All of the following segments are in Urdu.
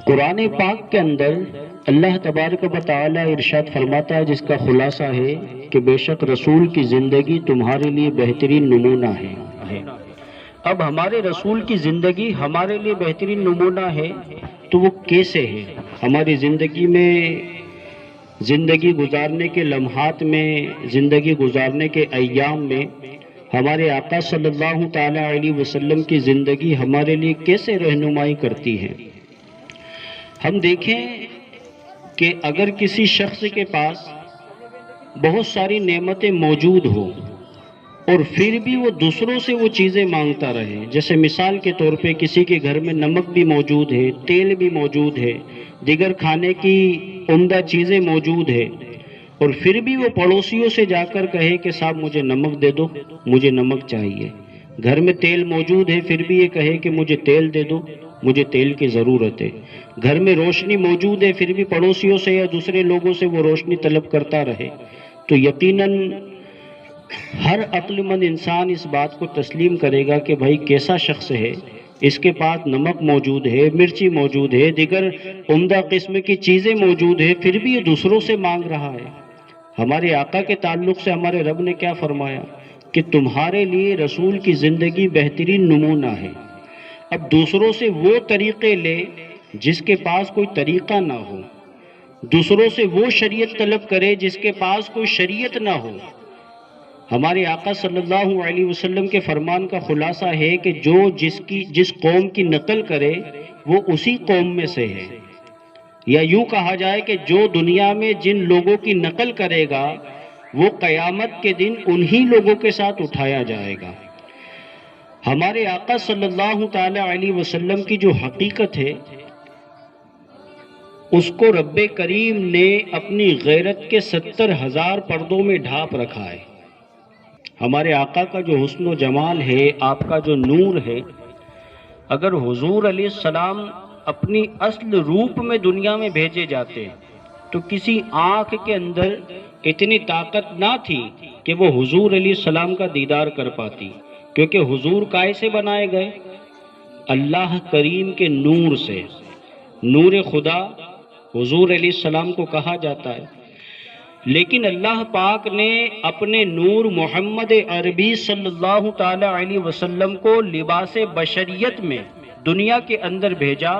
قرآن پاک کے اندر اللہ تبارک و تعالی ارشاد فرماتا ہے، جس کا خلاصہ ہے کہ بے شک رسول کی زندگی تمہارے لیے بہترین نمونہ ہے۔ اب ہمارے رسول کی زندگی ہمارے لیے بہترین نمونہ ہے تو وہ کیسے ہے؟ ہماری زندگی میں، زندگی گزارنے کے لمحات میں، زندگی گزارنے کے ایام میں ہمارے آقا صلی اللہ تعالی علیہ وسلم کی زندگی ہمارے لیے کیسے رہنمائی کرتی ہے؟ ہم دیکھیں کہ اگر کسی شخص کے پاس بہت ساری نعمتیں موجود ہوں اور پھر بھی وہ دوسروں سے وہ چیزیں مانگتا رہے، جیسے مثال کے طور پہ کسی کے گھر میں نمک بھی موجود ہے، تیل بھی موجود ہے، دیگر کھانے کی عمدہ چیزیں موجود ہے، اور پھر بھی وہ پڑوسیوں سے جا کر کہے کہ صاحب مجھے نمک دے دو، مجھے نمک چاہیے۔ گھر میں تیل موجود ہے پھر بھی یہ کہے کہ مجھے تیل دے دو، مجھے تیل کی ضرورت ہے۔ گھر میں روشنی موجود ہے پھر بھی پڑوسیوں سے یا دوسرے لوگوں سے وہ روشنی طلب کرتا رہے، تو یقیناً ہر عقل مند انسان اس بات کو تسلیم کرے گا کہ بھائی کیسا شخص ہے، اس کے پاس نمک موجود ہے، مرچی موجود ہے، دیگر عمدہ قسم کی چیزیں موجود ہے، پھر بھی یہ دوسروں سے مانگ رہا ہے۔ ہمارے آقا کے تعلق سے ہمارے رب نے کیا فرمایا کہ تمہارے لیے رسول کی زندگی بہترین نمونہ ہے۔ اب دوسروں سے وہ طریقے لے جس کے پاس کوئی طریقہ نہ ہو، دوسروں سے وہ شریعت طلب کرے جس کے پاس کوئی شریعت نہ ہو۔ ہمارے آقا صلی اللہ علیہ وسلم کے فرمان کا خلاصہ ہے کہ جو جس قوم کی نقل کرے وہ اسی قوم میں سے ہے، یا یوں کہا جائے کہ جو دنیا میں جن لوگوں کی نقل کرے گا وہ قیامت کے دن انہی لوگوں کے ساتھ اٹھایا جائے گا۔ ہمارے آقا صلی اللہ تعالی علیہ وسلم کی جو حقیقت ہے اس کو رب کریم نے اپنی غیرت کے 70,000 پردوں میں ڈھانپ رکھا ہے۔ ہمارے آقا کا جو حسن و جمال ہے، آپ کا جو نور ہے، اگر حضور علیہ السلام اپنی اصل روپ میں دنیا میں بھیجے جاتے تو کسی آنکھ کے اندر اتنی طاقت نہ تھی کہ وہ حضور علیہ السلام کا دیدار کر پاتی، کیونکہ حضور کائے سے بنائے گئے؟ اللہ کریم کے نور سے۔ نور خدا حضور علیہ السلام کو کہا جاتا ہے، لیکن اللہ پاک نے اپنے نور محمد عربی صلی اللہ تعالی علیہ وسلم کو لباس بشریت میں دنیا کے اندر بھیجا،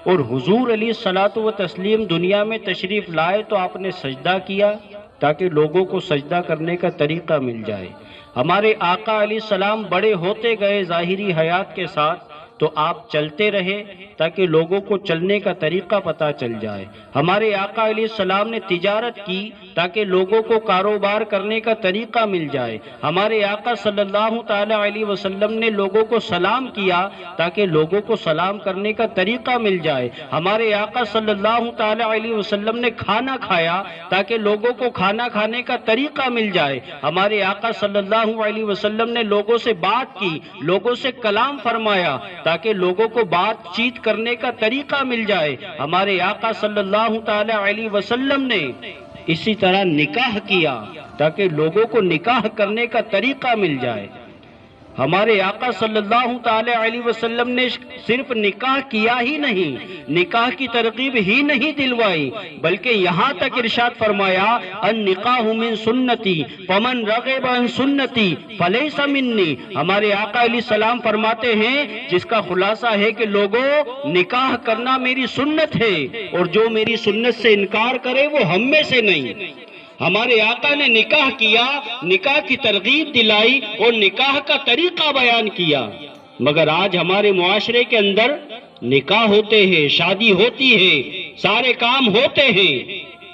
اور حضور علیہ الصلاۃ و تسلیم دنیا میں تشریف لائے تو آپ نے سجدہ کیا تاکہ لوگوں کو سجدہ کرنے کا طریقہ مل جائے۔ ہمارے آقا علیہ السلام بڑے ہوتے گئے ظاہری حیات کے ساتھ تو آپ چلتے رہے تاکہ لوگوں کو چلنے کا طریقہ پتہ چل جائے۔ ہمارے آقا علیہ السلام نے تجارت کی تاکہ لوگوں کو کاروبار کرنے کا طریقہ مل جائے۔ ہمارے آقا صلی اللہ تعالی علیہ وسلم نے لوگوں کو سلام کیا تاکہ لوگوں کو سلام کرنے کا طریقہ مل جائے۔ ہمارے آقا صلی اللہ تعالی علیہ وسلم نے کھانا کھایا تاکہ لوگوں کو کھانا کھانے کا طریقہ مل جائے۔ ہمارے آقا صلی اللہ علیہ وسلم نے لوگوں سے بات کی، لوگوں سے کلام فرمایا تاکہ لوگوں کو بات چیت کرنے کا طریقہ مل جائے۔ ہمارے آقا صلی اللہ تعالی علیہ وسلم نے اسی طرح نکاح کیا تاکہ لوگوں کو نکاح کرنے کا طریقہ مل جائے۔ ہمارے آقا صلی اللہ تعالی علیہ وسلم نے صرف نکاح کیا ہی نہیں، نکاح کی ترغیب ہی نہیں دلوائی، بلکہ یہاں تک ارشاد فرمایا النکاح من سنتی فمن رغب عن سنتی فلیس منی۔ ہمارے آقا علیہ السلام فرماتے ہیں جس کا خلاصہ ہے کہ لوگوں، نکاح کرنا میری سنت ہے، اور جو میری سنت سے انکار کرے وہ ہم میں سے نہیں۔ ہمارے آقا نے نکاح کیا، نکاح کی ترغیب دلائی اور نکاح کا طریقہ بیان کیا، مگر آج ہمارے معاشرے کے اندر نکاح ہوتے ہیں، شادی ہوتی ہے، سارے کام ہوتے ہیں،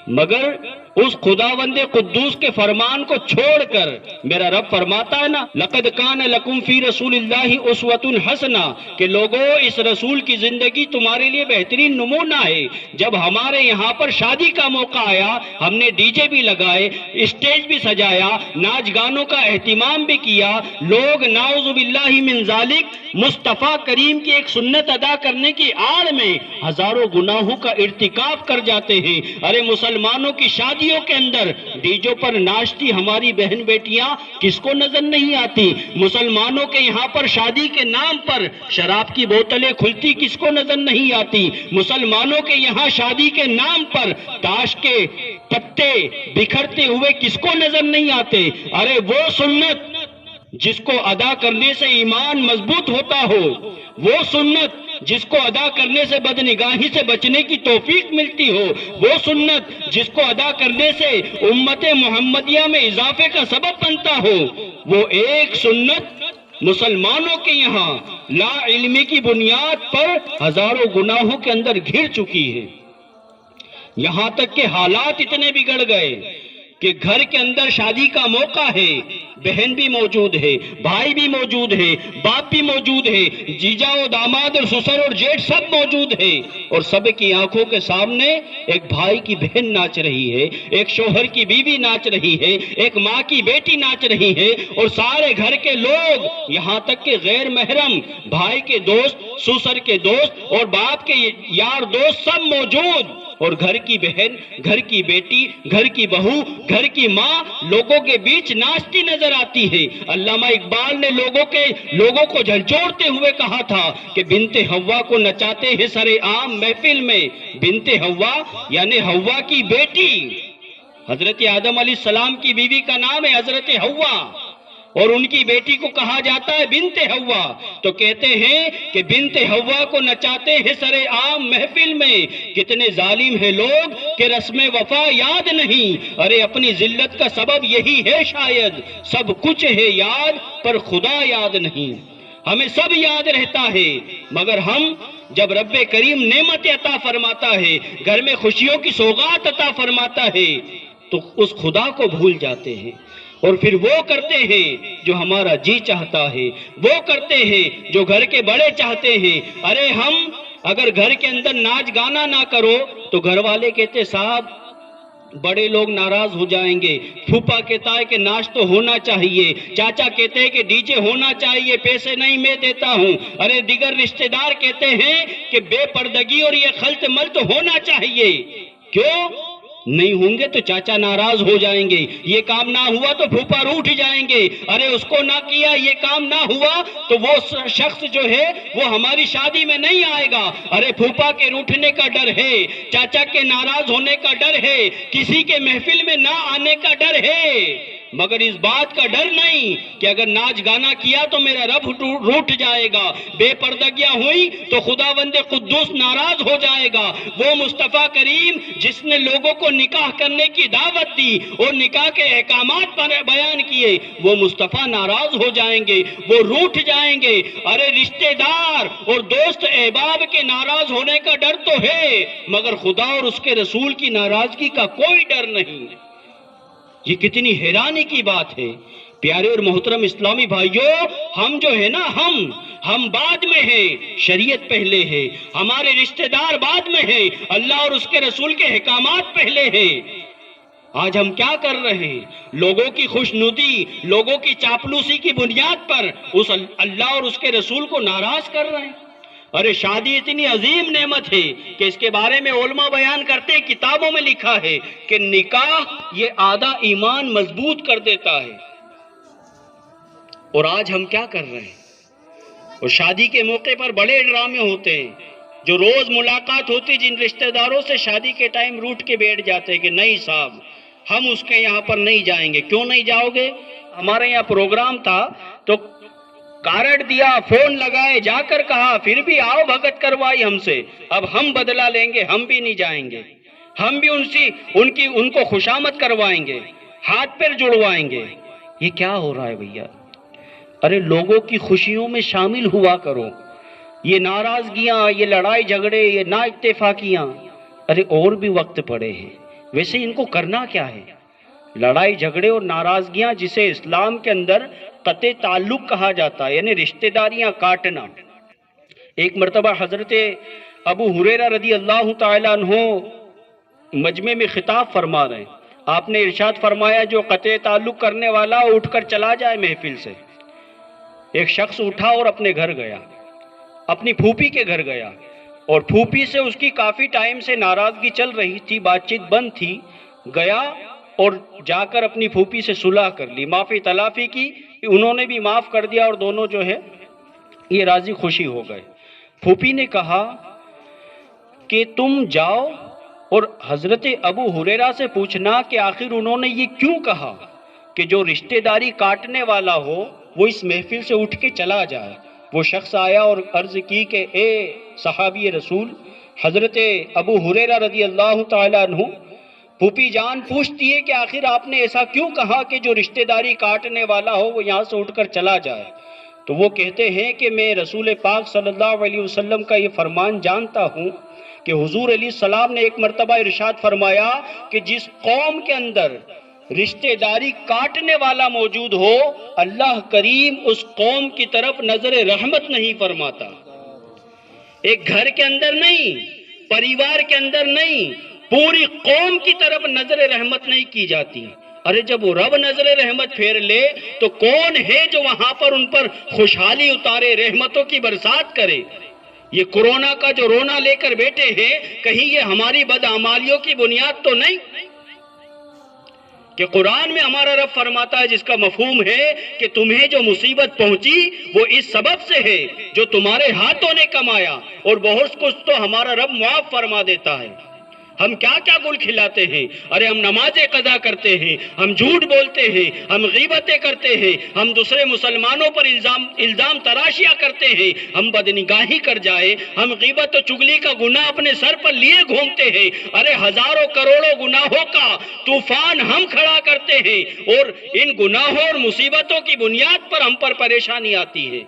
مگر اس خداوند قدوس کے فرمان کو چھوڑ کر میرا رب فرماتا ہے نا لقد کان لکم فی رسول اللہ اسوۃ حسنہ، کہ لوگوں اس رسول کی زندگی تمہارے لیے بہترین نمونہ ہے۔ جب ہمارے یہاں پر شادی کا موقع آیا ہم نے ڈی جے بھی لگائے، اسٹیج بھی سجایا، ناچ گانوں کا اہتمام بھی کیا، لوگ نعوذ باللہ من ذالک مصطفیٰ کریم کی ایک سنت ادا کرنے کی آڑ میں ہزاروں گناہوں کا ارتکاب کر جاتے ہیں۔ ارے مسلمانوں کی شادی شادیوں کے اندر ڈیجوں پر ناچتی ہماری بہن بیٹیاں کس کو نظر نہیں آتی؟ مسلمانوں کے یہاں پر شادی کے نام پر شراب کی بوتلیں کھلتی کس کو نظر نہیں آتی؟ مسلمانوں کے یہاں شادی کے نام پر تاش کے پتے بکھرتے ہوئے کس کو نظر نہیں آتے؟ ارے وہ سنت جس کو ادا کرنے سے ایمان مضبوط ہوتا ہو، وہ سنت جس کو ادا کرنے سے بدنگاہی سے بچنے کی توفیق ملتی ہو، وہ سنت جس کو ادا کرنے سے امت محمدیہ میں اضافے کا سبب بنتا ہو، وہ ایک سنت مسلمانوں کے یہاں لا علمی کی بنیاد پر ہزاروں گناہوں کے اندر گھر چکی ہے۔ یہاں تک کہ حالات اتنے بگڑ گئے کہ گھر کے اندر شادی کا موقع ہے، بہن بھی موجود ہے، بھائی بھی موجود ہے، باپ بھی موجود ہے، جیجا و داماد اور سسر اور جیٹھ سب موجود ہے، اور سب کی آنکھوں کے سامنے ایک بھائی کی بہن ناچ رہی ہے، ایک شوہر کی بیوی ناچ رہی ہے، ایک ماں کی بیٹی ناچ رہی ہے، اور سارے گھر کے لوگ یہاں تک کہ غیر محرم بھائی کے دوست، سسر کے دوست اور باپ کے یار دوست سب موجود، اور گھر کی بہن، گھر کی بیٹی، گھر کی بہو، گھر کی ماں لوگوں کے بیچ ناچتی نظر آتی ہے۔ علامہ اقبال نے لوگوں کو جھنجھوڑتے ہوئے کہا تھا کہ بنت حوا کو نچاتے ہیں سرے عام محفل میں۔ بنت حوا یعنی حوا کی بیٹی، حضرت آدم علیہ السلام کی بیوی کا نام ہے حضرت حوا، اور ان کی بیٹی کو کہا جاتا ہے بنت حوا، تو کہتے ہیں کہ بنت حوا کو نچاتے ہیں سر عام محفل میں۔ کتنے ظالم ہیں لوگ کہ رسم وفا یاد نہیں، ارے اپنی ذلت کا سبب یہی ہے شاید، سب کچھ ہے یاد پر خدا یاد نہیں۔ ہمیں سب یاد رہتا ہے مگر ہم جب رب کریم نعمت عطا فرماتا ہے، گھر میں خوشیوں کی سوغات عطا فرماتا ہے، تو اس خدا کو بھول جاتے ہیں، اور پھر وہ کرتے ہیں جو ہمارا جی چاہتا ہے، وہ کرتے ہیں جو گھر کے بڑے چاہتے ہیں۔ ارے ہم اگر گھر کے اندر ناچ گانا نہ کرو تو گھر والے کہتے صاحب بڑے لوگ ناراض ہو جائیں گے، پھوپا کہتا ہے کہ ناچ تو ہونا چاہیے، چاچا کہتے ہیں کہ ڈی جے ہونا چاہیے، پیسے نہیں میں دیتا ہوں، ارے دیگر رشتہ دار کہتے ہیں کہ بے پردگی اور یہ خلط ملط ہونا چاہیے۔ کیوں نہیں ہوں گے تو چاچا ناراض ہو جائیں گے، یہ کام نہ ہوا تو پھوپا روٹھ جائیں گے، ارے اس کو نہ کیا یہ کام نہ ہوا تو وہ شخص جو ہے وہ ہماری شادی میں نہیں آئے گا۔ ارے پھوپا کے روٹھنے کا ڈر ہے، چاچا کے ناراض ہونے کا ڈر ہے، کسی کے محفل میں نہ آنے کا ڈر ہے، مگر اس بات کا ڈر نہیں کہ اگر ناچ گانا کیا تو میرا رب روٹھ جائے گا، بے پردگیاں ہوئی تو خداوند قدوس ناراض ہو جائے گا۔ وہ مصطفیٰ کریم جس نے لوگوں کو نکاح کرنے کی دعوت دی اور نکاح کے احکامات پر بیان کیے، وہ مصطفیٰ ناراض ہو جائیں گے، وہ روٹھ جائیں گے۔ ارے رشتہ دار اور دوست احباب کے ناراض ہونے کا ڈر تو ہے مگر خدا اور اس کے رسول کی ناراضگی کا کوئی ڈر نہیں۔ یہ کتنی حیرانی کی بات ہے۔ پیارے اور محترم اسلامی بھائیوں، ہم جو ہے نا ہم بعد میں ہیں، شریعت پہلے ہے، ہمارے رشتہ دار بعد میں ہیں، اللہ اور اس کے رسول کے احکامات پہلے ہیں۔ آج ہم کیا کر رہے ہیں؟ لوگوں کی خوشنودی، لوگوں کی چاپلوسی کی بنیاد پر اس اللہ اور اس کے رسول کو ناراض کر رہے ہیں۔ ارے شادی اتنی عظیم نعمت ہے کہ اس کے بارے میں علماء بیان کرتے ہیں، کتابوں میں لکھا ہے کہ نکاح یہ آدھا ایمان مضبوط کر دیتا ہے، اور آج ہم کیا کر رہے ہیں؟ اور شادی کے موقع پر بڑے ڈرامے ہوتے ہیں، جو روز ملاقات ہوتی جن رشتہ داروں سے شادی کے ٹائم روٹ کے بیٹھ جاتے ہیں کہ نہیں صاحب ہم اس کے یہاں پر نہیں جائیں گے۔ کیوں نہیں جاؤ گے؟ ہمارے یہاں پروگرام تھا تو کارڈ دیا، فون لگائے، جا کر کہا پھر بھی آؤ بھگت کروائی ہم سے، اب ہم بدلہ لیں گے، ہم بھی نہیں جائیں گے، ہم بھی ان کو خوشامد کروائیں گے، ہاتھ پیر جڑوائیں گے۔ یہ کیا ہو رہا ہے بھیا؟ ارے لوگوں کی خوشیوں میں شامل ہوا کرو۔ یہ ناراضگیاں، یہ لڑائی جھگڑے، یہ نا اتفاقیاں، ارے اور بھی وقت پڑے ہیں، ویسے ان کو کرنا کیا ہے؟ لڑائی جھگڑے اور ناراضگیاں جسے اسلام کے اندر قطع تعلق کہا جاتا ہے، یعنی رشتہ داریاں کاٹنا۔ ایک مرتبہ حضرت ابو ہریرہ رضی اللہ تعالیٰ عنہ مجمع میں خطاب فرما رہے ہیں، آپ نے ارشاد فرمایا جو قطع تعلق کرنے والا اٹھ کر چلا جائے محفل سے۔ ایک شخص اٹھا اور اپنے گھر گیا، اپنی پھوپھی کے گھر گیا، اور پھوپھی سے اس کی کافی ٹائم سے ناراضگی چل رہی تھی، بات چیت بند تھی، گیا اور جا کر اپنی پھوپھی سے صلح کر لی، معافی تلافی کی، انہوں نے بھی معاف کر دیا اور دونوں جو ہے یہ راضی خوشی ہو گئے۔ پھوپھی نے کہا کہ تم جاؤ اور حضرت ابو ہریرہ سے پوچھنا کہ آخر انہوں نے یہ کیوں کہا کہ جو رشتہ داری کاٹنے والا ہو وہ اس محفل سے اٹھ کے چلا جائے۔ وہ شخص آیا اور عرض کی کہ اے صحابی رسول، حضرت ابو ہریرہ رضی اللہ تعالیٰ عنہ، پھوپھی جان پوچھتی ہے کہ آخر آپ نے ایسا کیوں کہا کہ جو رشتہ داری کاٹنے والا ہو وہ یہاں سے اٹھ کر چلا جائے؟ تو وہ کہتے ہیں کہ میں رسول پاک صلی اللہ علیہ وسلم کا یہ فرمان جانتا ہوں کہ حضور علیہ السلام نے ایک مرتبہ ارشاد فرمایا کہ جس قوم کے اندر رشتہ داری کاٹنے والا موجود ہو، اللہ کریم اس قوم کی طرف نظر رحمت نہیں فرماتا۔ ایک گھر کے اندر نہیں، پریوار کے اندر نہیں، پوری قوم کی طرف نظر رحمت نہیں کی جاتی۔ ارے جب وہ رب نظر رحمت پھیر لے تو کون ہے جو وہاں پر ان پر خوشحالی اتارے، رحمتوں کی برسات کرے؟ یہ کورونا کا جو رونا لے کر بیٹھے ہیں، کہیں یہ ہماری بدعمالیوں کی بنیاد تو نہیں؟ کہ قرآن میں ہمارا رب فرماتا ہے جس کا مفہوم ہے کہ تمہیں جو مصیبت پہنچی وہ اس سبب سے ہے جو تمہارے ہاتھوں نے کمایا، اور بہت کچھ تو ہمارا رب معاف فرما دیتا ہے۔ ہم کیا کیا گل کھلاتے ہیں، ارے ہم نمازیں قضا کرتے ہیں، ہم جھوٹ بولتے ہیں، ہم غیبتیں کرتے ہیں، ہم دوسرے مسلمانوں پر الزام تراشیاں کرتے ہیں، ہم بدنگاہی کر جائے، ہم غیبت و چغلی کا گناہ اپنے سر پر لیے گھومتے ہیں۔ ارے ہزاروں کروڑوں گناہوں کا طوفان ہم کھڑا کرتے ہیں، اور ان گناہوں اور مصیبتوں کی بنیاد پر ہم پر پریشانی آتی ہے۔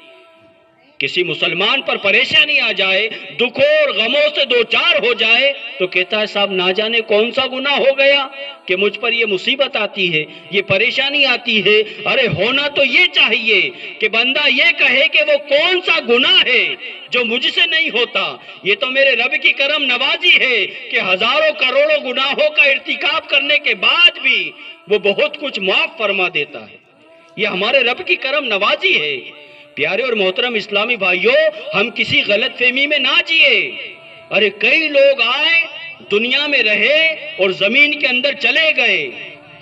کسی مسلمان پر پریشانی آ جائے، دکھوں اور غموں سے دوچار ہو جائے تو کہتا ہے صاحب نہ جانے کون سا گناہ ہو گیا کہ مجھ پر یہ مصیبت آتی ہے، یہ پریشانی آتی ہے۔ ارے ہونا تو یہ چاہیے کہ بندہ یہ کہے کہ وہ کون سا گناہ ہے جو مجھ سے نہیں ہوتا۔ یہ تو میرے رب کی کرم نوازی ہے کہ ہزاروں کروڑوں گناہوں کا ارتکاب کرنے کے بعد بھی وہ بہت کچھ معاف فرما دیتا ہے۔ یہ ہمارے رب کی کرم نوازی ہے۔ پیارے اور محترم اسلامی بھائیوں، ہم کسی غلط فہمی میں نہ جیے۔ ارے کئی لوگ آئے، دنیا میں رہے اور زمین کے اندر چلے گئے۔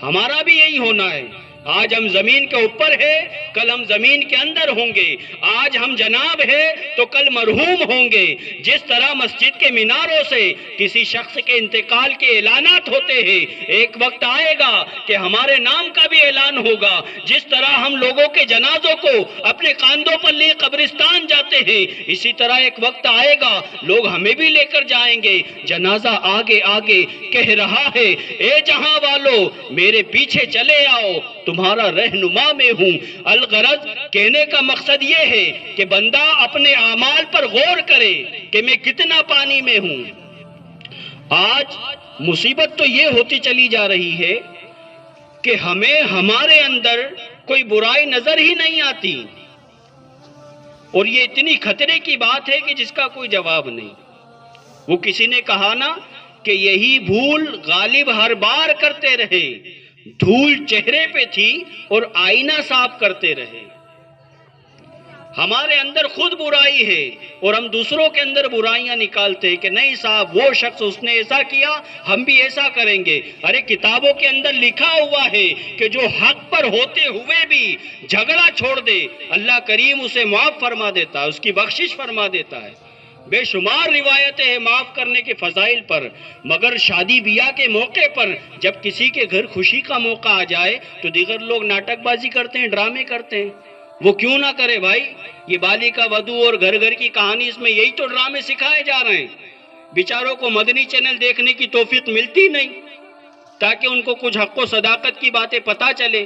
ہمارا بھی یہی ہونا ہے۔ آج ہم زمین کے اوپر ہے، کل ہم زمین کے اندر ہوں گے۔ آج ہم جناب ہے تو کل مرحوم ہوں گے۔ جس طرح مسجد کے میناروں سے کسی شخص کے انتقال کے اعلانات ہوتے ہیں، ایک وقت آئے گا کہ ہمارے نام کا بھی اعلان ہوگا۔ جس طرح ہم لوگوں کے جنازوں کو اپنے کاندھوں پر لے قبرستان جاتے ہیں، اسی طرح ایک وقت آئے گا لوگ ہمیں بھی لے کر جائیں گے۔ جنازہ آگے آگے کہہ رہا ہے، اے جہاں والو میرے پیچھے چلے آؤ، تمہارا رہنما میں ہوں۔ الغرض کہنے کا مقصد یہ ہے کہ بندہ اپنے اعمال پر غور کرے کہ میں کتنا پانی میں ہوں۔ آج مصیبت تو یہ ہوتی چلی جا رہی ہے کہ ہمیں ہمارے اندر کوئی برائی نظر ہی نہیں آتی، اور یہ اتنی خطرے کی بات ہے کہ جس کا کوئی جواب نہیں۔ وہ کسی نے کہا نا کہ یہی بھول غالب ہر بار کرتے رہے، دھول چہرے پہ تھی اور آئینہ صاف کرتے رہے۔ ہمارے اندر خود برائی ہے اور ہم دوسروں کے اندر برائیاں نکالتے ہیں کہ نہیں صاحب وہ شخص اس نے ایسا کیا، ہم بھی ایسا کریں گے۔ ارے کتابوں کے اندر لکھا ہوا ہے کہ جو حق پر ہوتے ہوئے بھی جھگڑا چھوڑ دے، اللہ کریم اسے معاف فرما دیتا ہے، اس کی بخشش فرما دیتا ہے۔ بے شمار روایتیں ہیں معاف کرنے کے فضائل پر، مگر شادی بیاہ کے موقع پر جب کسی کے گھر خوشی کا موقع آ جائے تو دیگر لوگ ناٹک بازی کرتے ہیں، ڈرامے کرتے ہیں۔ وہ کیوں نہ کرے بھائی؟ یہ بالیکا ودو اور گھر گھر کی کہانی، اس میں یہی تو ڈرامے سکھائے جا رہے ہیں۔ بیچاروں کو مدنی چینل دیکھنے کی توفیق ملتی نہیں تاکہ ان کو کچھ حق و صداقت کی باتیں پتہ چلے،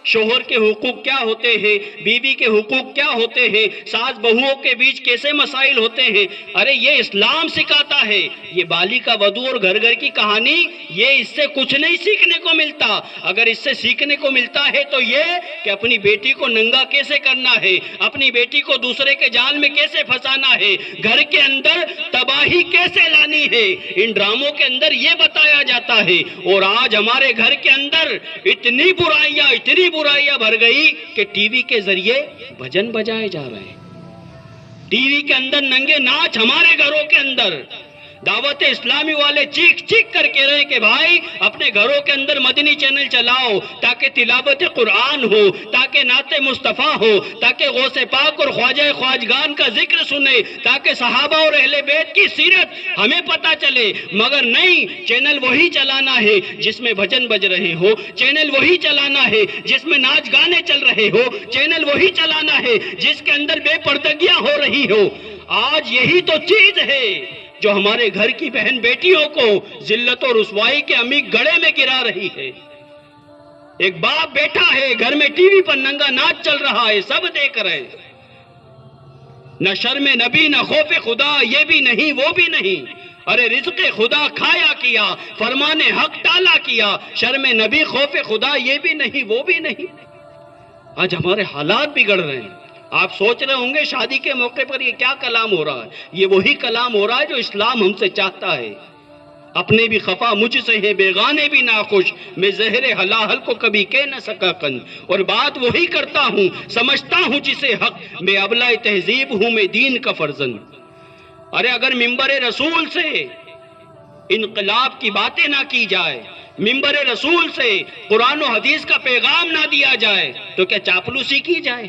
شوہر کے حقوق کیا ہوتے ہیں، بیوی کے حقوق کیا ہوتے ہیں، ساس بہوؤں کے بیچ کیسے مسائل ہوتے ہیں۔ ارے یہ اسلام سکھاتا ہے۔ یہ بالیکا ودو اور گھر گھر کی کہانی، یہ اس سے کچھ نہیں سیکھنے کو ملتا۔ اگر اس سے سیکھنے کو ملتا ہے تو یہ کہ اپنی بیٹی کو ننگا کیسے کرنا ہے، اپنی بیٹی کو دوسرے کے جال میں کیسے پھنسانا ہے، گھر کے اندر تباہی کیسے لانی ہے، ان ڈراموں کے اندر یہ بتایا جاتا ہے۔ اور آج ہمارے گھر کے اندر اتنی برائیاں بھر گئی کہ ٹی وی کے ذریعے بھجن بجائے جا رہے ہیں، ٹی وی کے اندر ننگے ناچ ہمارے گھروں کے اندر، دعوت اسلامی والے چیخ چیخ کر کہہ رہے ہیں کہ بھائی اپنے گھروں کے اندر مدنی چینل چلاؤ تاکہ تلاوت قرآن ہو، تاکہ نعت مصطفیٰ ہو، تاکہ غوث پاک اور خواجہ خواجگان کا ذکر سنے، تاکہ صحابہ اور اہل بیت کی سیرت ہمیں پتہ چلے۔ مگر نہیں، چینل وہی چلانا ہے جس میں بھجن بج رہے ہو، چینل وہی چلانا ہے جس میں ناچ گانے چل رہے ہو، چینل وہی چلانا ہے جس کے اندر بے پردگیاں ہو رہی ہو۔ آج یہی تو چیز ہے جو ہمارے گھر کی بہن بیٹیوں کو ذلت و رسوائی کے عمیق گڑھے میں گرا رہی ہے۔ ایک باپ بیٹھا ہے گھر میں ٹی وی پر ننگا ناچ چل رہا ہے، سب دیکھ رہے ہیں، نہ شرم نبی نہ خوف خدا، یہ بھی نہیں وہ بھی نہیں۔ ارے رزق خدا کھایا کیا، فرمان حق ٹالا کیا، شرم نبی خوف خدا یہ بھی نہیں وہ بھی نہیں۔ آج ہمارے حالات بگڑ رہے ہیں۔ آپ سوچ رہے ہوں گے شادی کے موقع پر یہ کیا کلام ہو رہا ہے؟ یہ وہی کلام ہو رہا ہے جو اسلام ہم سے چاہتا ہے۔ اپنے بھی خفا مجھ سے ہے، بیگانے بھی ناخوش، میں زہر حلاحل کو کبھی کہہ نہ سکا کن، اور بات وہی کرتا ہوں سمجھتا ہوں جسے حق، میں ابلہ تہذیب ہوں، میں دین کا فرزند۔ ارے اگر ممبر رسول سے انقلاب کی باتیں نہ کی جائے، ممبر رسول سے قرآن و حدیث کا پیغام نہ دیا جائے تو کیا چاپلوسی کی جائے؟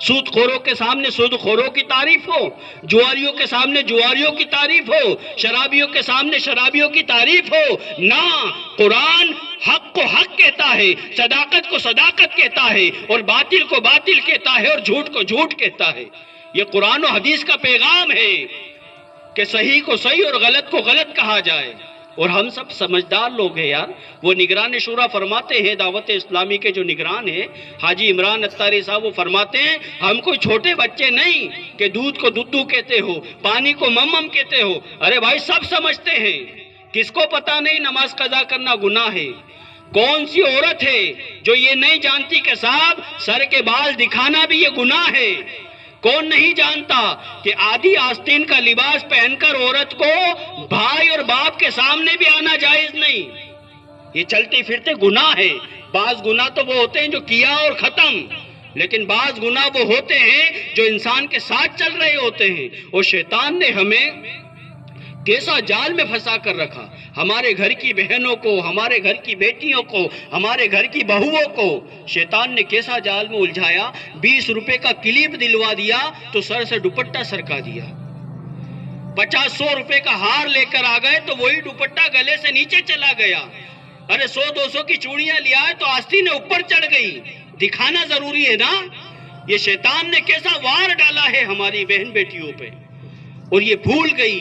سود خوروں کے سامنے سود خوروں کی تعریف ہو، جواریوں کے سامنے جواریوں کی تعریف ہو، شرابیوں کے سامنے شرابیوں کی تعریف ہو؟ نہ، قرآن حق کو حق کہتا ہے، صداقت کو صداقت کہتا ہے، اور باطل کو باطل کہتا ہے، اور جھوٹ کو جھوٹ کہتا ہے۔ یہ قرآن و حدیث کا پیغام ہے کہ صحیح کو صحیح اور غلط کو غلط کہا جائے۔ اور ہم سب سمجھدار لوگ ہیں یار۔ وہ نگران شورا فرماتے ہیں، دعوت اسلامی کے جو نگران ہیں حاجی عمران اتاری صاحب، وہ فرماتے ہیں ہم کوئی چھوٹے بچے نہیں کہ دودھ کو دودھو کہتے ہو، پانی کو ممم کہتے ہو۔ ارے بھائی سب سمجھتے ہیں، کس کو پتا نہیں نماز قضا کرنا گناہ ہے؟ کون سی عورت ہے جو یہ نہیں جانتی کہ صاحب سر کے بال دکھانا بھی یہ گناہ ہے؟ کون نہیں جانتا کہ آدھی آستین کا لباس پہن کر عورت کو بھائی اور باپ کے سامنے بھی آنا جائز نہیں؟ یہ چلتے پھرتے گناہ ہے۔ بعض گناہ تو وہ ہوتے ہیں جو کیا اور ختم، لیکن بعض گناہ وہ ہوتے ہیں جو انسان کے ساتھ چل رہے ہوتے ہیں۔ اور شیطان نے ہمیں کیسا جال میں پھنسا کر رکھا، ہمارے گھر کی بہنوں کو، ہمارے گھر کی بیٹیوں کو، ہمارے گھر کی بہوؤں کو شیطان نے کیسا جال میں الجھایا۔ 20 روپے کا کلپ دلوا دیا تو سر سے دوپٹہ سرکا دیا، 50-100 روپے کا ہار لے کر آ گئے تو وہی دوپٹہ گلے سے نیچے چلا گیا۔ ارے 100-200 کی چوڑیاں لیا ہے تو آستین اوپر چڑھ گئی، دکھانا ضروری ہے نا۔ یہ شیطان نے کیسا وار ڈالا ہے ہماری بہن بیٹیوں پہ، اور یہ بھول گئی۔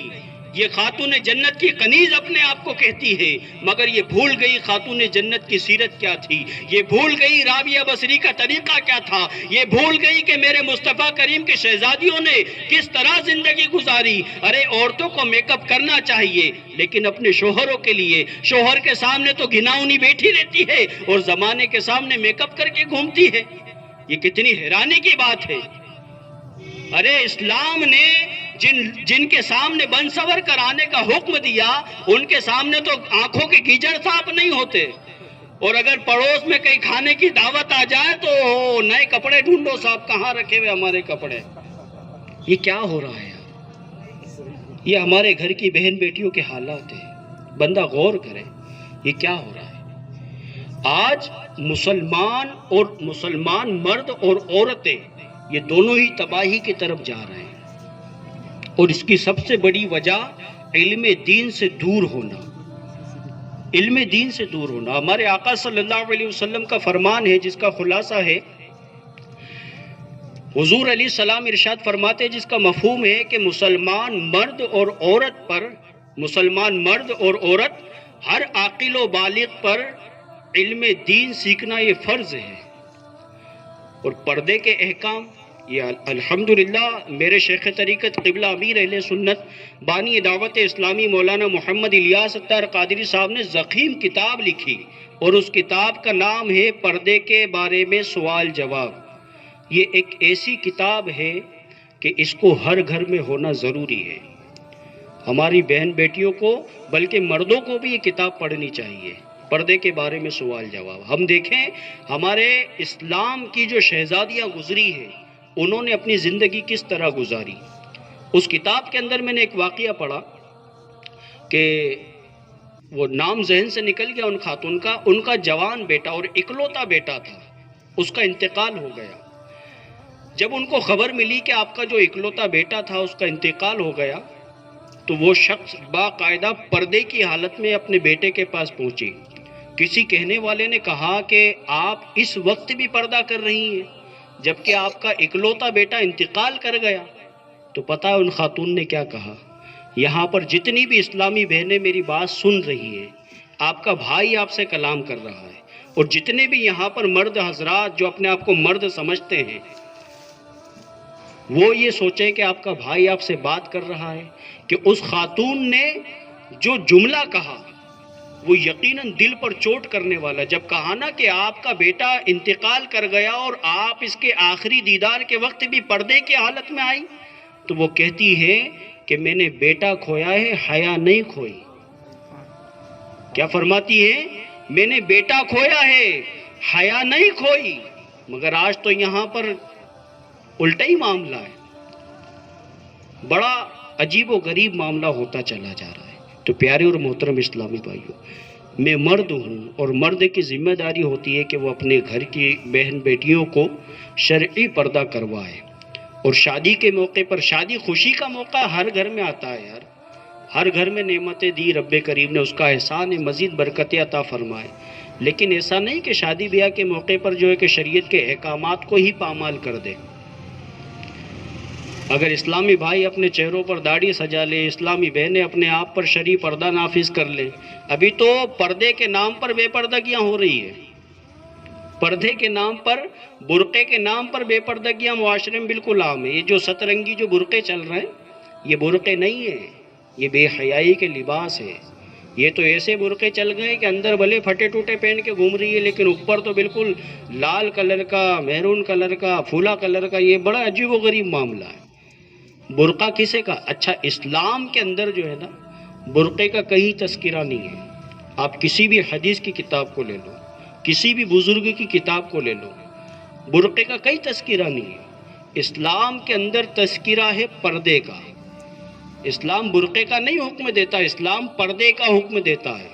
یہ خاتون جنت کی کنیز اپنے آپ کو کہتی ہے، مگر یہ بھول گئی خاتون جنت کی سیرت کیا تھی، یہ بھول گئی رابعہ بصری کا طریقہ کیا تھا، یہ بھول گئی کہ میرے مصطفیٰ کریم کے شہزادیوں نے کس طرح زندگی گزاری۔ ارے عورتوں کو میک اپ کرنا چاہیے، لیکن اپنے شوہروں کے لیے۔ شوہر کے سامنے تو گھناؤنی بیٹھی رہتی ہے اور زمانے کے سامنے میک اپ کر کے گھومتی ہے۔ یہ کتنی حیرانی کی بات ہے۔ ارے اسلام نے جن کے سامنے بن سور کر آنے کا حکم دیا، ان کے سامنے تو آنکھوں کے گیجڑ صاف نہیں ہوتے، اور اگر پڑوس میں کہیں کھانے کی دعوت آ جائے تو نئے کپڑے ڈھونڈو صاحب، کہاں رکھے ہوئے ہمارے کپڑے۔ یہ کیا ہو رہا ہے؟ یہ ہمارے گھر کی بہن بیٹیوں کے حالات ہیں، بندہ غور کرے یہ کیا ہو رہا ہے۔ آج مسلمان مرد اور عورتیں یہ دونوں ہی تباہی کی طرف جا رہے ہیں، اور اس کی سب سے بڑی وجہ علم دین سے دور ہونا۔ علم دین سے دور ہونا۔ ہمارے آقا صلی اللہ علیہ وسلم کا فرمان ہے جس کا خلاصہ ہے، حضور علیہ السلام ارشاد فرماتے ہیں جس کا مفہوم ہے کہ مسلمان مرد اور عورت ہر عاقل و بالغ پر علم دین سیکھنا یہ فرض ہے۔ اور پردے کے احکام، یہ الحمدللہ میرے شیخ طریقت قبلہ امیر اہل سنت بانی دعوت اسلامی مولانا محمد الیاس اتار قادری صاحب نے ضخیم کتاب لکھی، اور اس کتاب کا نام ہے پردے کے بارے میں سوال جواب۔ یہ ایک ایسی کتاب ہے کہ اس کو ہر گھر میں ہونا ضروری ہے۔ ہماری بہن بیٹیوں کو بلکہ مردوں کو بھی یہ کتاب پڑھنی چاہیے، پردے کے بارے میں سوال جواب۔ ہم دیکھیں ہمارے اسلام کی جو شہزادیاں گزری ہیں، انہوں نے اپنی زندگی کس طرح گزاری۔ اس کتاب کے اندر میں نے ایک واقعہ پڑھا کہ وہ نام ذہن سے نکل گیا ان خاتون کا، ان کا جوان بیٹا اور اکلوتا بیٹا تھا، اس کا انتقال ہو گیا۔ جب ان کو خبر ملی کہ آپ کا جو اکلوتا بیٹا تھا اس کا انتقال ہو گیا، تو وہ شخص باقاعدہ پردے کی حالت میں اپنے بیٹے کے پاس پہنچی۔ کسی کہنے والے نے کہا کہ آپ اس وقت بھی پردہ کر رہی ہیں جبکہ آپ کا اکلوتا بیٹا انتقال کر گیا۔ تو پتہ ہے ان خاتون نے کیا کہا؟ یہاں پر جتنی بھی اسلامی بہنیں میری بات سن رہی ہیں، آپ کا بھائی آپ سے کلام کر رہا ہے، اور جتنے بھی یہاں پر مرد حضرات جو اپنے آپ کو مرد سمجھتے ہیں، وہ یہ سوچیں کہ آپ کا بھائی آپ سے بات کر رہا ہے کہ اس خاتون نے جو جملہ کہا وہ یقیناً دل پر چوٹ کرنے والا۔ جب کہا نا کہ آپ کا بیٹا انتقال کر گیا اور آپ اس کے آخری دیدار کے وقت بھی پردے کی حالت میں آئی، تو وہ کہتی ہے کہ میں نے بیٹا کھویا ہے، حیا نہیں کھوئی۔ کیا فرماتی ہے؟ میں نے بیٹا کھویا ہے، حیا نہیں کھوئی۔ مگر آج تو یہاں پر الٹا ہی معاملہ ہے، بڑا عجیب و غریب معاملہ ہوتا چلا جا رہا ہے۔ تو پیارے اور محترم اسلامی بھائیوں، میں مرد ہوں اور مرد کی ذمہ داری ہوتی ہے کہ وہ اپنے گھر کی بہن بیٹیوں کو شرعی پردہ کروائے، اور شادی کے موقع پر، شادی خوشی کا موقع ہر گھر میں آتا ہے یار، ہر گھر میں نعمتیں دی رب کریم نے، اس کا احسان ہے، مزید برکتیں عطا فرمائے، لیکن ایسا نہیں کہ شادی بیاہ کے موقع پر جو ہے کہ شریعت کے احکامات کو ہی پامال کر دے۔ اگر اسلامی بھائی اپنے چہروں پر داڑھی سجا لے، اسلامی بہنیں اپنے آپ پر شرعی پردہ نافذ کر لیں، ابھی تو پردے کے نام پر بے پردگیاں ہو رہی ہے، پردے کے نام پر، برقعے کے نام پر بے پردگیاں معاشرے میں بالکل عام ہے۔ یہ جو سترنگی جو برقعے چل رہے ہیں، یہ برقعے نہیں ہیں، یہ بے حیائی کے لباس ہے۔ یہ تو ایسے برقعے چل گئے کہ اندر بھلے پھٹے ٹوٹے پہن کے گھوم رہی ہے، لیکن اوپر تو بالکل لال کلر کا، میرون کلر کا، پھولا کلر کا۔ یہ بڑا عجیب و غریب معاملہ ہے۔ برقع کسے کا؟ اچھا، اسلام کے اندر جو ہے نا، برقعے کا کہیں تذکرہ نہیں ہے۔ آپ کسی بھی حدیث کی کتاب کو لے لو، کسی بھی بزرگ کی کتاب کو لے لو، برقعے کا کہیں تذکرہ نہیں ہے۔ اسلام کے اندر تذکرہ ہے پردے کا۔ اسلام برقعے کا نہیں حکم دیتا، اسلام پردے کا حکم دیتا ہے۔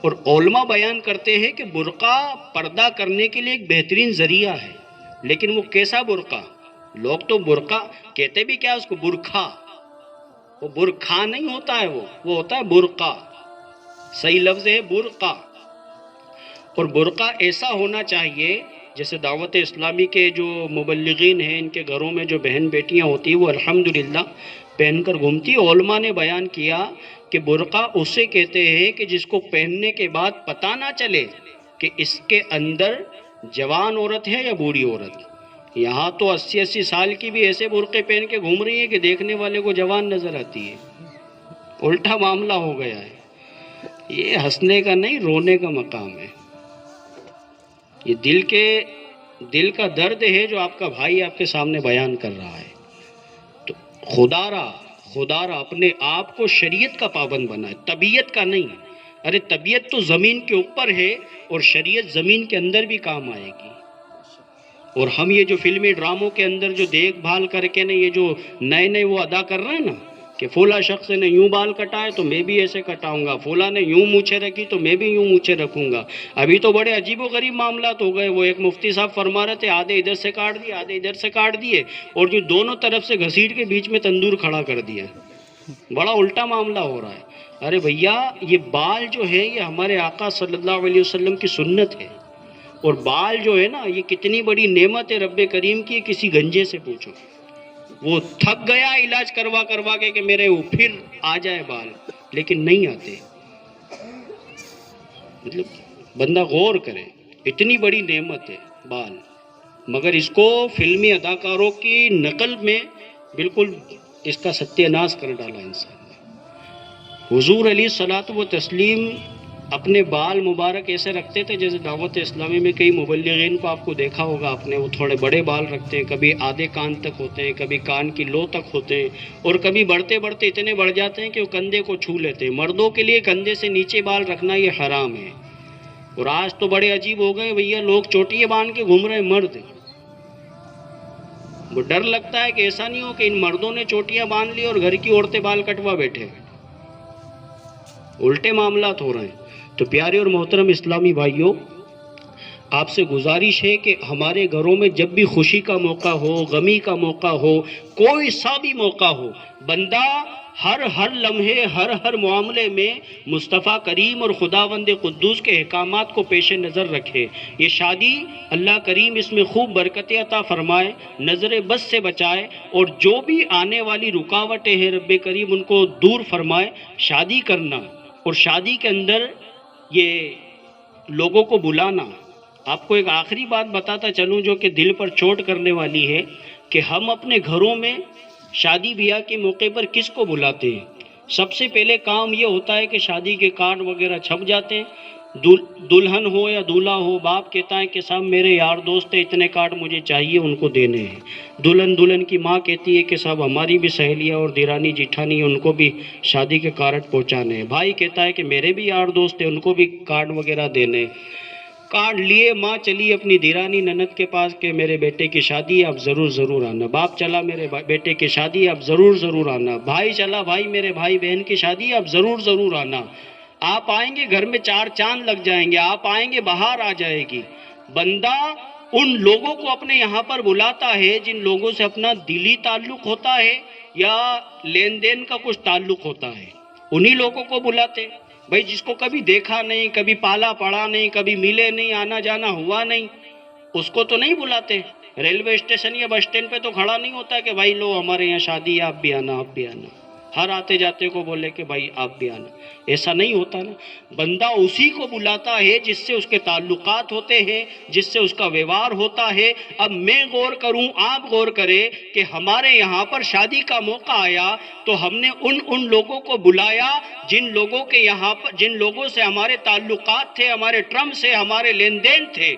اور علماء بیان کرتے ہیں کہ برقع پردہ کرنے کے لیے ایک بہترین ذریعہ ہے، لیکن وہ کیسا برقع؟ لوگ تو برقع کہتے بھی کیا اس کو؟ برکھا۔ وہ برکھا نہیں ہوتا ہے، وہ ہوتا ہے برقع۔ صحیح لفظ ہے برقع۔ اور برقع ایسا ہونا چاہیے جیسے دعوت اسلامی کے جو مبلغین ہیں، ان کے گھروں میں جو بہن بیٹیاں ہوتی ہیں وہ الحمدللہ پہن کر گھومتی۔ علماء نے بیان کیا کہ برقع اسے کہتے ہیں کہ جس کو پہننے کے بعد پتہ نہ چلے کہ اس کے اندر جوان عورت ہے یا بوڑھی عورت۔ یہاں تو 80 سال کی بھی ایسے برقعے پہن کے گھوم رہی ہے کہ دیکھنے والے کو جوان نظر آتی ہے۔ الٹا معاملہ ہو گیا ہے۔ یہ ہنسنے کا نہیں، رونے کا مقام ہے۔ یہ دل کا درد ہے جو آپ کا بھائی آپ کے سامنے بیان کر رہا ہے۔ تو خدا را اپنے آپ کو شریعت کا پابند بنائے، طبیعت کا نہیں۔ ارے طبیعت تو زمین کے اوپر ہے اور شریعت زمین کے اندر بھی کام آئے گی۔ اور ہم یہ جو فلمی ڈراموں کے اندر جو دیکھ بھال کر کے نا، یہ جو نئے وہ ادا کر رہے ہیں نا کہ فلاں شخص نے یوں بال کٹائے تو میں بھی ایسے کٹاؤں گا، فلاں نے یوں مونچھیں رکھی تو میں بھی یوں مونچھیں رکھوں گا۔ ابھی تو بڑے عجیب و غریب معاملات ہو گئے۔ وہ ایک مفتی صاحب فرما رہے تھے آدھے ادھر سے کاٹ دیے، آدھے ادھر سے کاٹ دیے، اور جو دونوں طرف سے گھسیٹ کے بیچ میں تندور کھڑا کر دیا۔ بڑا الٹا معاملہ ہو رہا ہے۔ ارے بھیا، یہ بال جو ہے یہ ہمارے آقا صلی اللہ علیہ وسلم کی سنت ہے، اور بال جو ہے نا یہ کتنی بڑی نعمت ہے رب کریم کی۔ کسی گنجے سے پوچھو، وہ تھک گیا علاج کروا کے کہ میرے پھر آ جائے بال، لیکن نہیں آتے۔ مطلب بندہ غور کرے، اتنی بڑی نعمت ہے بال، مگر اس کو فلمی اداکاروں کی نقل میں بالکل اس کا ستیہ ناش کر ڈالا انسان نے۔ حضور علیہ الصلوۃ و تسلیم اپنے بال مبارک ایسے رکھتے تھے جیسے دعوت اسلامی میں کئی مبلغین کو آپ کو دیکھا ہوگا آپ نے، وہ تھوڑے بڑے بال رکھتے ہیں، کبھی آدھے کان تک ہوتے ہیں، کبھی کان کی لو تک ہوتے ہیں، اور کبھی بڑھتے اتنے بڑھ جاتے ہیں کہ وہ کندھے کو چھو لیتے ہیں۔ مردوں کے لیے کندھے سے نیچے بال رکھنا یہ حرام ہے۔ اور آج تو بڑے عجیب ہو گئے بھیا، لوگ چوٹیاں باندھ کے گھوم رہے ہیں مرد۔ وہ ڈر لگتا ہے کہ ایسا نہیں ہو کہ ان مردوں نے چوٹیاں باندھ لی اور گھر کی عورتیں بال کٹوا بیٹھے۔ الٹے معاملات ہو رہے ہیں۔ تو پیارے اور محترم اسلامی بھائیوں، آپ سے گزارش ہے کہ ہمارے گھروں میں جب بھی خوشی کا موقع ہو، غمی کا موقع ہو، کوئی سا بھی موقع ہو، بندہ ہر لمحے ہر معاملے میں مصطفیٰ کریم اور خداوند قدوس کے احکامات کو پیش نظر رکھے۔ یہ شادی اللہ کریم اس میں خوب برکت عطا فرمائے، نظر بد سے بچائے، اور جو بھی آنے والی رکاوٹیں ہیں رب کریم ان کو دور فرمائے۔ شادی کرنا اور شادی کے اندر یہ لوگوں کو بلانا، آپ کو ایک آخری بات بتاتا چلوں جو کہ دل پر چوٹ کرنے والی ہے، کہ ہم اپنے گھروں میں شادی بیاہ کے موقع پر کس کو بلاتے ہیں؟ سب سے پہلے کام یہ ہوتا ہے کہ شادی کے کارڈ وغیرہ چھپ جاتے ہیں، دلہن ہو یا دولہا ہو، باپ کہتا ہے کہ صاحب میرے یار دوست ہیں، اتنے کارڈ مجھے چاہیے، ان کو دینے ہیں۔ دلہن کی ماں کہتی ہے کہ صاحب ہماری بھی سہیلیاں اور دیرانی جیٹھانی ہیں، ان کو بھی شادی کے کارڈ پہنچانے ہیں۔ بھائی کہتا ہے کہ میرے بھی یار دوست ہیں، ان کو بھی کارڈ وغیرہ دینے ہیں۔ کارڈ لیے ماں چلی اپنی دیرانی نند کے پاس کہ میرے بیٹے کی شادی ہے، آپ ضرور آنا۔ باپ چلا میرے بیٹے کی شادی ہے، آپ ضرور آنا۔ بھائی چلا بھائی میرے بھائی بہن کی شادی ہے، آپ ضرور آنا۔ آپ آئیں گے گھر میں 4 چاند لگ جائیں گے، آپ آئیں گے بہار آ جائے گی۔ بندہ ان لوگوں کو اپنے یہاں پر بلاتا ہے جن لوگوں سے اپنا دلی تعلق ہوتا ہے یا لین دین کا کچھ تعلق ہوتا ہے، انہی لوگوں کو بلاتے۔ بھائی جس کو کبھی دیکھا نہیں، کبھی پالا پڑا نہیں، کبھی ملے نہیں، آنا جانا ہوا نہیں، اس کو تو نہیں بلاتے۔ ریلوے اسٹیشن یا بس اسٹینڈ پہ تو کھڑا نہیں ہوتا کہ بھائی لو ہمارے یہاں شادی ہے، آپ بھی آنا۔ ہر آتے جاتے کو بولے کہ بھائی آپ بھی آنا، ایسا نہیں ہوتا نا۔ بندہ اسی کو بلاتا ہے جس سے اس کے تعلقات ہوتے ہیں، جس سے اس کا ویوہار ہوتا ہے۔ اب میں غور کروں، آپ غور کریں کہ ہمارے یہاں پر شادی کا موقع آیا تو ہم نے ان لوگوں کو بلایا جن لوگوں کے یہاں پر، جن لوگوں سے ہمارے تعلقات تھے، ہمارے ٹرم سے ہمارے لین دین تھے۔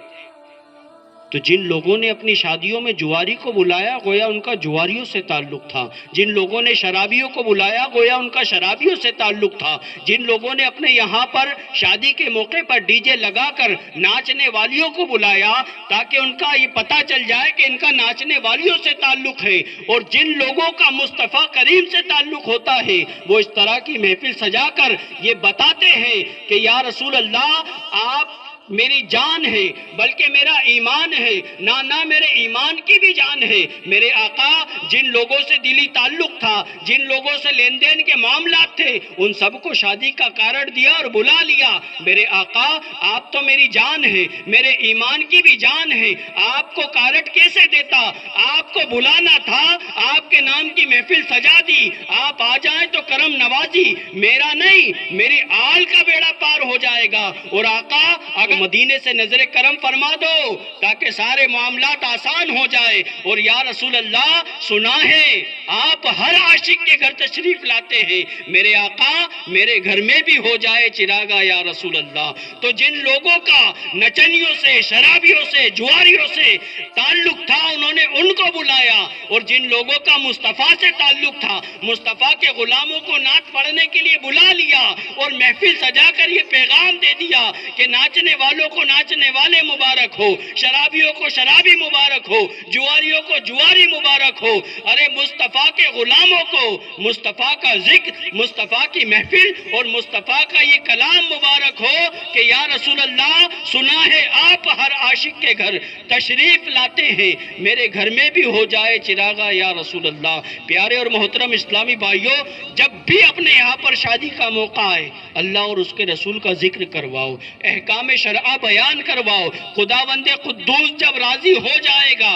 تو جن لوگوں نے اپنی شادیوں میں جواری کو بلایا گویا ان کا جواریوں سے تعلق تھا، جن لوگوں نے شرابیوں کو بلایا گویا ان کا شرابیوں سے تعلق تھا، جن لوگوں نے اپنے یہاں پر شادی کے موقع پر ڈی جے لگا کر ناچنے والیوں کو بلایا تاکہ ان کا یہ پتہ چل جائے کہ ان کا ناچنے والیوں سے تعلق ہے، اور جن لوگوں کا مصطفیٰ کریم سے تعلق ہوتا ہے وہ اس طرح کی محفل سجا کر یہ بتاتے ہیں کہ یا رسول اللہ آپ میری جان ہے بلکہ میرا ایمان ہے، نہ میرے ایمان کی بھی جان ہے۔ میرے آقا جن لوگوں سے دلی تعلق تھا، جن لوگوں سے لین دین کے معاملات تھے، ان سب کو شادی کا کارڈ دیا اور بلا لیا۔ میرے آقا آپ تو میری جان ہے، میرے ایمان کی بھی جان ہے، آپ کو کارڈ کیسے دیتا؟ آپ کو بلانا تھا، آپ کے نام کی محفل سجا دی، آپ آ جائیں تو کرم نوازی، میرا نہیں میری آل کا بیڑا پار ہو جائے گا۔ اور آقا اگر مدینے سے نظر کرم فرما دو تاکہ سارے معاملات آسان ہو جائے۔ اور یا رسول اللہ سنا ہے آپ ہر عاشق کے گھر تشریف لاتے ہیں، میرے آقا میرے گھر میں بھی ہو جائے چراغا یا رسول اللہ۔ تو جن لوگوں کا نچنیوں سے، شرابیوں سے، جواریوں سے تعلق تھا انہوں نے ان کو بلایا، اور جن لوگوں کا مصطفیٰ سے تعلق تھا مصطفیٰ کے غلاموں کو نعت پڑھنے کے لیے بلا لیا اور محفل سجا کر یہ پیغام دے دیا کہ ناچنے والوں کو ناچنے والے مبارک ہو، شرابیوں کو شرابی مبارک ہو، جواریوں کو جواری مبارک ہو۔ ارے مصطفیٰ کے غلاموں کو مصطفیٰ کا ذکر، مصطفیٰ کی محفل اور مصطفیٰ کا یہ کلام مبارک ہو کہ یا رسول اللہ سنا ہے آپ ہر عاشق کے گھر تشریف لاتے ہیں، میرے گھر میں بھی ہو جائے چراغا یا رسول اللہ۔ پیارے اور محترم اسلامی بھائیوں، جب بھی اپنے یہاں پر شادی کا موقع آئے اللہ اور اس کے رسول کا ذکر کرواؤ، احکام شرعہ بیان کرواؤ۔ خداوند قدوس جب راضی ہو جائے گا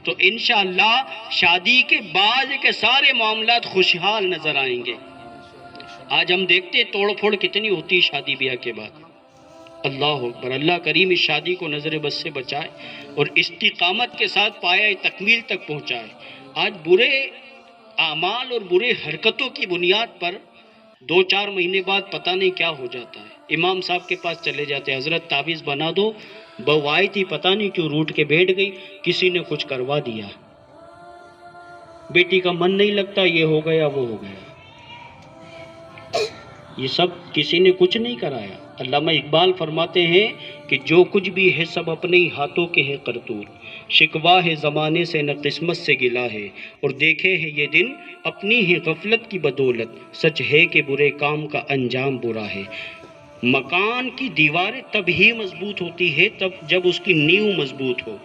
تو انشاءاللہ شادی کے بعد کے سارے معاملات خوشحال نظر آئیں گے۔ آج ہم دیکھتے توڑ پھوڑ کتنی ہوتی شادی بیاہ کے بعد۔ اللہ اکبر، اللہ کریم اس شادی کو نظر بد سے بچائے اور استقامت کے ساتھ پایہ تکمیل تک پہنچائے۔ آج برے اعمال اور برے حرکتوں کی بنیاد پر 2-4 مہینے بعد پتہ نہیں کیا ہو جاتا ہے، امام صاحب کے پاس چلے جاتے ہیں، حضرت تعویذ بنا دو، بہو آئی تھی پتہ نہیں کیوں روٹ کے بیٹھ گئی، کسی نے کچھ کروا دیا، بیٹی کا من نہیں لگتا، یہ ہو گیا وہ ہو گیا۔ یہ سب کسی نے کچھ نہیں کرایا۔ علامہ اقبال فرماتے ہیں کہ جو کچھ بھی ہے سب اپنے ہی ہاتھوں کے ہے کرتوت۔ شکوا ہے زمانے سے نہ قسمت سے گلا ہے، اور دیکھے ہیں یہ دن اپنی ہی غفلت کی بدولت، سچ ہے کہ برے کام کا انجام برا ہے۔ مکان کی دیواریں تب ہی مضبوط ہوتی ہے جب اس کی نیو مضبوط ہو۔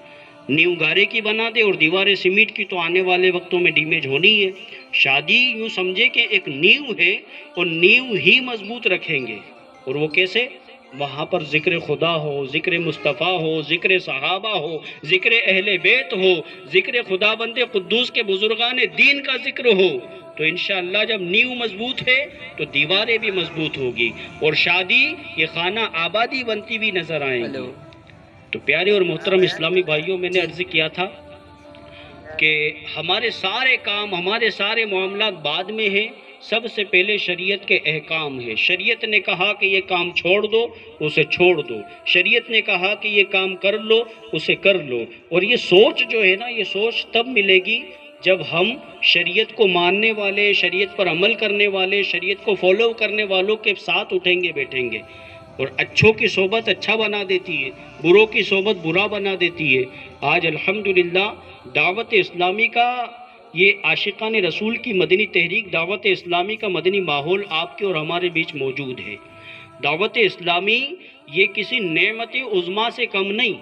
نیو گارے کی بنا دے اور دیواریں سیمنٹ کی تو آنے والے وقتوں میں ڈیمیج ہونی ہے۔ شادی یوں سمجھے کہ ایک نیو ہے اور نیو ہی مضبوط رکھیں گے، اور وہ کیسے؟ وہاں پر ذکر خدا ہو، ذکر مصطفیٰ ہو، ذکر صحابہ ہو، ذکر اہل بیت ہو، ذکر خدا بند قدوس کے بزرگان دین کا ذکر ہو، تو انشاءاللہ جب نیو مضبوط ہے تو دیواریں بھی مضبوط ہوگی، اور شادی یہ خانہ آبادی بنتی بھی نظر آئیں گی۔ تو پیارے اور محترم اسلامی بھائیوں، میں نے عرض کیا تھا کہ ہمارے سارے کام، ہمارے سارے معاملات بعد میں ہیں، سب سے پہلے شریعت کے احکام ہے۔ شریعت نے کہا کہ یہ کام چھوڑ دو، اسے چھوڑ دو۔ شریعت نے کہا کہ یہ کام کر لو، اسے کر لو۔ اور یہ سوچ جو ہے نا، یہ سوچ تب ملے گی جب ہم شریعت کو ماننے والے، شریعت پر عمل کرنے والے، شریعت کو فالو کرنے والوں کے ساتھ اٹھیں گے، بیٹھیں گے۔ اور اچھوں کی صحبت اچھا بنا دیتی ہے، بروں کی صحبت برا بنا دیتی ہے۔ آج الحمدللہ دعوت اسلامی کا، یہ عاشقان رسول کی مدنی تحریک دعوت اسلامی کا مدنی ماحول آپ کے اور ہمارے بیچ موجود ہے۔ دعوت اسلامی یہ کسی نعمت عظمیٰ سے کم نہیں۔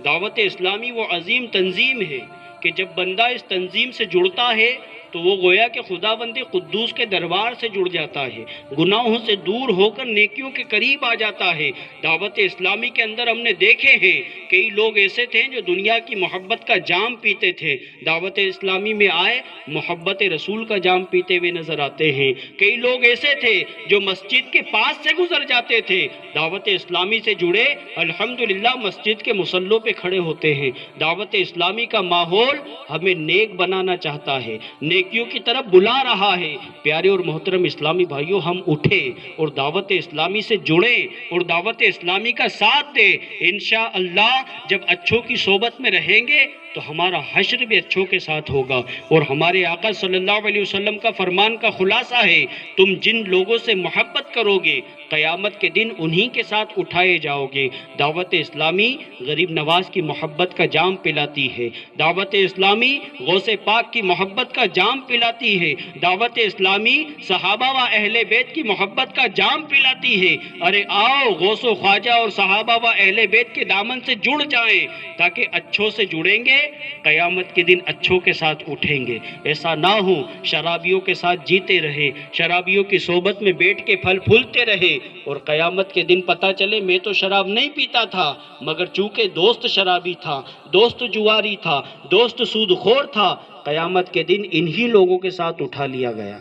دعوت اسلامی وہ عظیم تنظیم ہے کہ جب بندہ اس تنظیم سے جڑتا ہے تو وہ گویا کہ خدا بند قدوس کے دربار سے جڑ جاتا ہے، گناہوں سے دور ہو کر نیکیوں کے قریب آ جاتا ہے۔ دعوت اسلامی کے اندر ہم نے دیکھے ہیں کئی لوگ ایسے تھے جو دنیا کی محبت کا جام پیتے تھے، دعوت اسلامی میں آئے محبت رسول کا جام پیتے ہوئے نظر آتے ہیں۔ کئی لوگ ایسے تھے جو مسجد کے پاس سے گزر جاتے تھے، دعوت اسلامی سے جڑے الحمدللہ مسجد کے مصلوں پہ کھڑے ہوتے ہیں۔ دعوت اسلامی کا ماحول ہمیں نیک بنانا چاہتا ہے، نیکیوں کی طرف بلا رہا ہے۔ پیارے اور محترم اسلامی بھائیوں، ہم اٹھے اور دعوت اسلامی سے جڑے اور دعوت اسلامی کا ساتھ دے۔ انشاءاللہ جب اچھوں کی صحبت میں رہیں گے تو ہمارا حشر بھی اچھوں کے ساتھ ہوگا، اور ہمارے آقا صلی اللہ علیہ وسلم کا فرمان کا خلاصہ ہے، تم جن لوگوں سے محبت کرو گے قیامت کے دن انہی کے ساتھ اٹھائے جاؤ گے۔ دعوت اسلامی غریب نواز کی محبت کا جام پلاتی ہے، دعوت اسلامی غوث پاک کی محبت کا جام پلاتی ہے، دعوت اسلامی صحابہ و اہل بیت کی محبت کا جام پلاتی ہے۔ ارے آؤ غوث و خواجہ اور صحابہ و اہل بیت کے دامن سے جڑ جائیں، تاکہ اچھوں سے جڑیں گے قیامت کے دن اچھوں کے ساتھ اٹھیں گے۔ ایسا نہ ہو شرابیوں کے ساتھ جیتے رہے، شرابیوں کی صحبت میں بیٹھ کے پھل پھولتے رہے، اور قیامت کے دن پتہ چلے میں تو شراب نہیں پیتا تھا، مگر چونکہ دوست شرابی تھا، دوست جواری تھا، دوست سود خور تھا، قیامت کے دن انہی لوگوں کے ساتھ اٹھا لیا گیا۔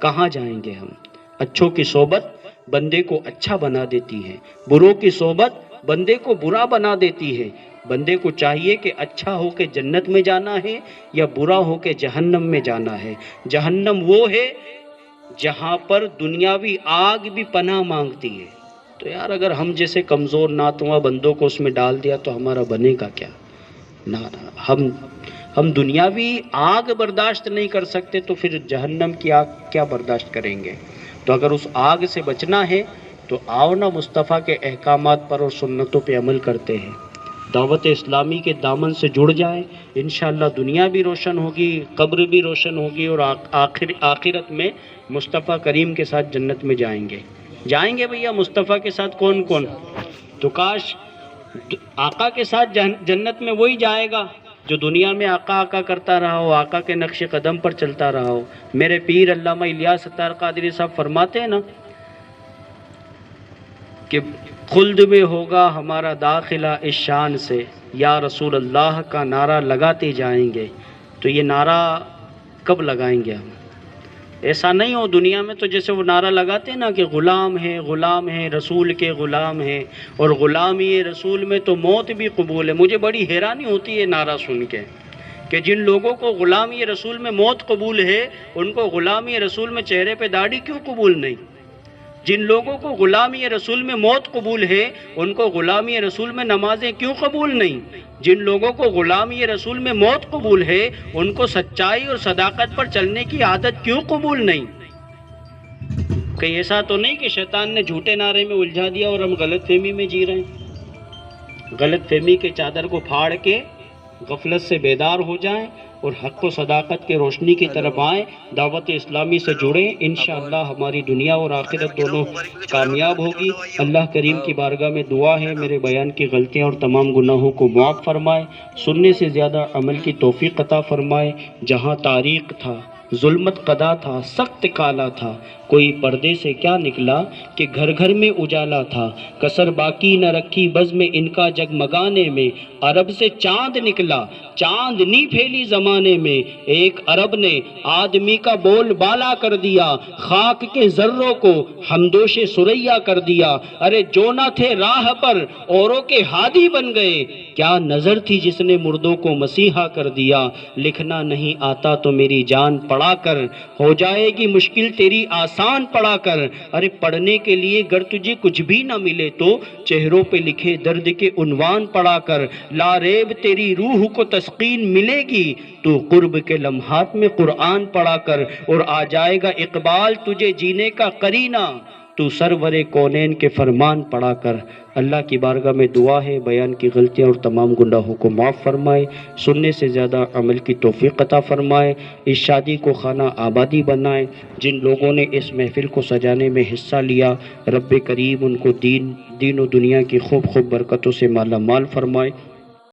کہاں جائیں گے ہم؟ اچھوں کی صحبت بندے کو اچھا بنا دیتی ہے، بروں کی صحبت بندے کو برا بنا دیتی ہے۔ بندے کو چاہیے کہ اچھا ہو کے جنت میں جانا ہے یا برا ہو کے جہنم میں جانا ہے۔ جہنم وہ ہے جہاں پر دنیاوی آگ بھی پناہ مانگتی ہے۔ تو یار اگر ہم جیسے کمزور ناتواں بندوں کو اس میں ڈال دیا تو ہمارا بنے گا کیا؟ نہ ہم دنیاوی آگ برداشت نہیں کر سکتے تو پھر جہنم کی آگ کیا برداشت کریں گے؟ تو اگر اس آگ سے بچنا ہے تو آؤ نا مصطفیٰ کے احکامات پر اور سنتوں پہ عمل کرتے ہیں، دعوت اسلامی کے دامن سے جڑ جائیں، انشاءاللہ دنیا بھی روشن ہوگی، قبر بھی روشن ہوگی، اور آخرت میں مصطفیٰ کریم کے ساتھ جنت میں جائیں گے بھیا۔ مصطفیٰ کے ساتھ کون کون؟ تو کاش آقا کے ساتھ جنت میں وہی جائے گا جو دنیا میں آقا آقا کرتا رہا ہو، آقا کے نقش قدم پر چلتا رہا ہو۔ میرے پیر علامہ الیاس ستار قادری صاحب فرماتے ہیں نا کہ خلد میں ہوگا ہمارا داخلہ اس شان سے، یا رسول اللہ کا نعرہ لگاتے جائیں گے۔ تو یہ نعرہ کب لگائیں گے ہم؟ ایسا نہیں ہو دنیا میں تو جیسے وہ نعرہ لگاتے ہیں نا کہ غلام ہے رسول کے غلام ہیں، اور غلامی رسول میں تو موت بھی قبول ہے۔ مجھے بڑی حیرانی ہوتی ہے نعرہ سن کے کہ جن لوگوں کو غلامی رسول میں موت قبول ہے ان کو غلامی رسول میں چہرے پہ داڑھی کیوں قبول نہیں؟ جن لوگوں کو غلامی رسول میں موت قبول ہے ان کو غلامی رسول میں نمازیں کیوں قبول نہیں؟ جن لوگوں کو غلامی رسول میں موت قبول ہے ان کو سچائی اور صداقت پر چلنے کی عادت کیوں قبول نہیں؟ کہیں ایسا تو نہیں کہ شیطان نے جھوٹے نعرے میں الجھا دیا اور ہم غلط فہمی میں جی رہے ہیں؟ غلط فہمی کے چادر کو پھاڑ کے غفلت سے بیدار ہو جائیں اور حق و صداقت کے روشنی کی طرف آئیں، دعوت اسلامی سے جڑیں، انشاءاللہ ہماری دنیا اور آخرت دونوں کامیاب ہوگی۔ اللہ کریم کی بارگاہ میں دعا ہے میرے بیان کی غلطیاں اور تمام گناہوں کو معاف فرمائے، سننے سے زیادہ عمل کی توفیق عطا فرمائے۔ جہاں تاریخ تھا، ظلمت قضا تھا، سخت کالا تھا، کوئی پردے سے کیا نکلا کہ گھر گھر میں اجالا تھا، کسر باقی نہ رکھی بزم ان کا جگمگانے میں، عرب سے چاند نکلا، چاندنی پھیلی زمانے میں، ایک عرب نے آدمی کا بول بالا کر دیا، خاک کے ذروں کو ہمدوش سریا کر دیا، ارے جو نہ تھے راہ پر اوروں کے ہادی بن گئے، کیا نظر تھی جس نے مردوں کو مسیحا کر دیا، لکھنا نہیں آتا تو میری جان پڑھا کر، ہو جائے گی مشکل تیری آسان پڑھا کر، ارے پڑھنے کے لیے گر تجھے کچھ بھی نہ ملے تو چہروں پہ لکھے درد کے عنوان پڑھا کر، لا ریب تیری روح کو تسکین ملے گی تو قرب کے لمحات میں قرآن پڑھا کر، اور آ جائے گا اقبال تجھے جینے کا قرینہ تو سرور کونین کے فرمان پڑھا کر۔ اللہ کی بارگاہ میں دعا ہے بیان کی غلطیاں اور تمام گناہوں کو معاف فرمائے، سننے سے زیادہ عمل کی توفیق عطا فرمائے، اس شادی کو خانہ آبادی بنائے۔ جن لوگوں نے اس محفل کو سجانے میں حصہ لیا، رب کریم ان کو دین و دنیا کی خوب برکتوں سے مالا مال فرمائے۔